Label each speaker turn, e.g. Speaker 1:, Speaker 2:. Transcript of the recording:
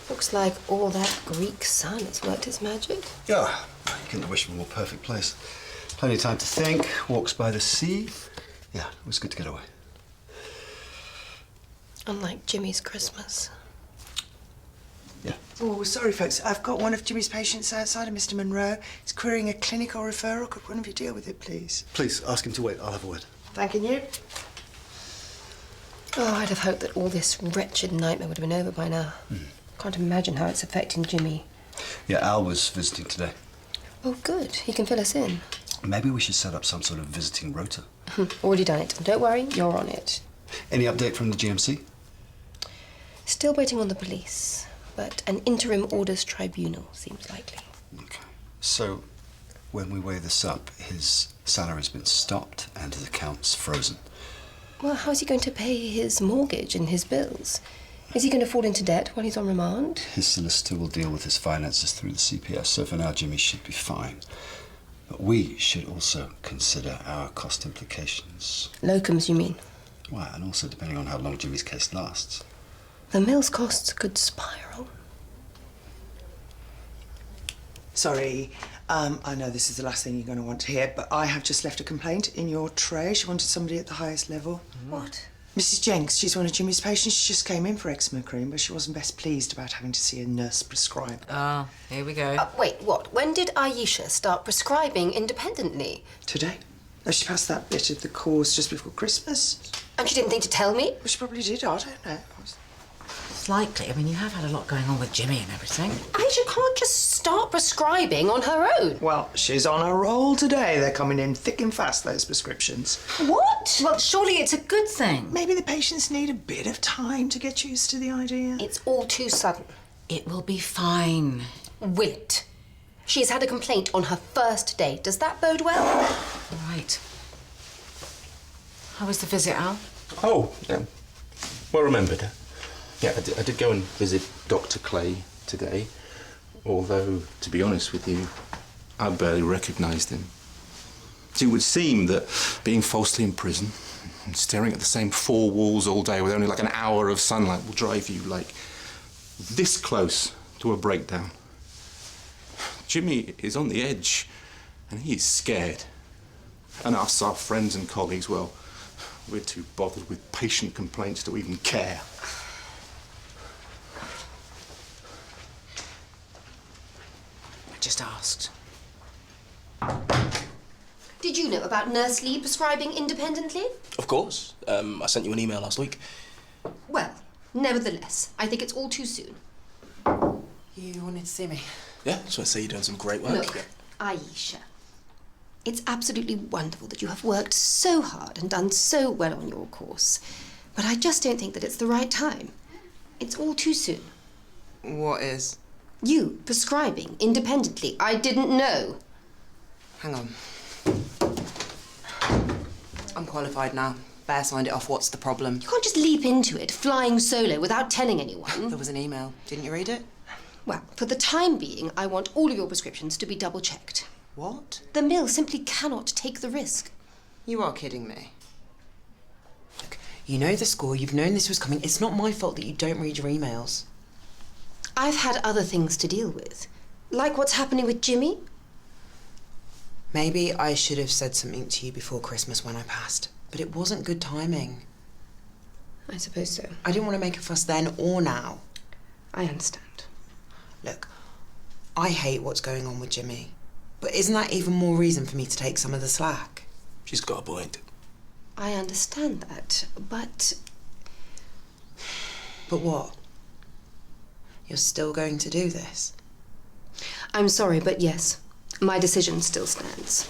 Speaker 1: Looks like all that Greek sun has worked its magic.
Speaker 2: Yeah, you couldn't wish for a more perfect place. Plenty of time to think, walks by the sea. Yeah, it was good to get away.
Speaker 1: Unlike Jimmy's Christmas.
Speaker 2: Yeah.
Speaker 3: Oh, sorry, folks. I've got one of Jimmy's patients outside of Mr. Monroe. He's querying a clinical referral. Could one of you deal with it, please?
Speaker 2: Please, ask him to wait. I'll have a word.
Speaker 3: Thanking you.
Speaker 1: Oh, I'd have hoped that all this wretched nightmare would have been over by now. Can't imagine how it's affecting Jimmy.
Speaker 2: Yeah, Al was visiting today.
Speaker 1: Oh, good. He can fill us in.
Speaker 2: Maybe we should set up some sort of visiting rota.
Speaker 1: Already done it. Don't worry, you're on it.
Speaker 2: Any update from the GMC?
Speaker 1: Still waiting on the police, but an interim orders tribunal seems likely.
Speaker 2: Okay. So, when we weigh this up, his salary's been stopped and his account's frozen.
Speaker 1: Well, how's he going to pay his mortgage and his bills? Is he going to fall into debt while he's on remand?
Speaker 2: His solicitor will deal with his finances through the CPS, so for now Jimmy should be fine. But we should also consider our cost implications.
Speaker 1: Locums, you mean?
Speaker 2: Well, and also depending on how long Jimmy's case lasts.
Speaker 1: The mill's costs could spiral.
Speaker 3: Sorry, I know this is the last thing you're going to want to hear, but I have just left a complaint in your tray. She wanted somebody at the highest level.
Speaker 1: What?
Speaker 3: Mrs. Jenks, she's one of Jimmy's patients. She just came in for eczema cream, but she wasn't best pleased about having to see a nurse prescribe.
Speaker 4: Ah, here we go.
Speaker 1: Wait, what? When did Aisha start prescribing independently?
Speaker 3: Today? Oh, she passed that bit of the course just before Christmas.
Speaker 1: And she didn't think to tell me?
Speaker 3: Well, she probably did, I don't know.
Speaker 4: It's likely. I mean, you have had a lot going on with Jimmy and everything.
Speaker 1: Aisha can't just start prescribing on her own.
Speaker 3: Well, she's on a roll today. They're coming in thick and fast, those prescriptions.
Speaker 1: What?
Speaker 4: Well, surely it's a good thing.
Speaker 3: Maybe the patients need a bit of time to get used to the idea.
Speaker 1: It's all too sudden.
Speaker 4: It will be fine.
Speaker 1: Will it? She's had a complaint on her first day. Does that bode well?
Speaker 4: Right. How was the visit, Al?
Speaker 5: Oh, well remembered. Yeah, I did go and visit Dr. Clay today, although, to be honest with you, I barely recognised him. It would seem that being falsely in prison and staring at the same four walls all day with only like an hour of sunlight will drive you like this close to a breakdown. Jimmy is on the edge and he is scared. And us, our friends and colleagues, well, we're too bothered with patient complaints to even care.
Speaker 4: I just asked.
Speaker 1: Did you know about Nurse Lee prescribing independently?
Speaker 6: Of course. I sent you an email last week.
Speaker 1: Well, nevertheless, I think it's all too soon.
Speaker 4: You wanted to see me?
Speaker 6: Yeah, so I say you're doing some great work.
Speaker 1: Look, Aisha, it's absolutely wonderful that you have worked so hard and done so well on your course. But I just don't think that it's the right time. It's all too soon.
Speaker 7: What is?
Speaker 1: You prescribing independently. I didn't know.
Speaker 7: Hang on. I'm qualified now. Bear signed it off. What's the problem?
Speaker 1: You can't just leap into it, flying solo, without telling anyone.
Speaker 7: There was an email. Didn't you read it?
Speaker 1: Well, for the time being, I want all of your prescriptions to be double-checked.
Speaker 7: What?
Speaker 1: The mill simply cannot take the risk.
Speaker 7: You are kidding me. Look, you know the score. You've known this was coming. It's not my fault that you don't read your emails.
Speaker 1: I've had other things to deal with. Like what's happening with Jimmy.
Speaker 7: Maybe I should have said something to you before Christmas when I passed. But it wasn't good timing.
Speaker 1: I suppose so.
Speaker 7: I didn't want to make a fuss then or now.
Speaker 1: I understand.
Speaker 7: Look, I hate what's going on with Jimmy. But isn't that even more reason for me to take some of the slack?
Speaker 6: She's got a point.
Speaker 1: I understand that, but...
Speaker 7: But what? You're still going to do this?
Speaker 1: I'm sorry, but yes, my decision still stands.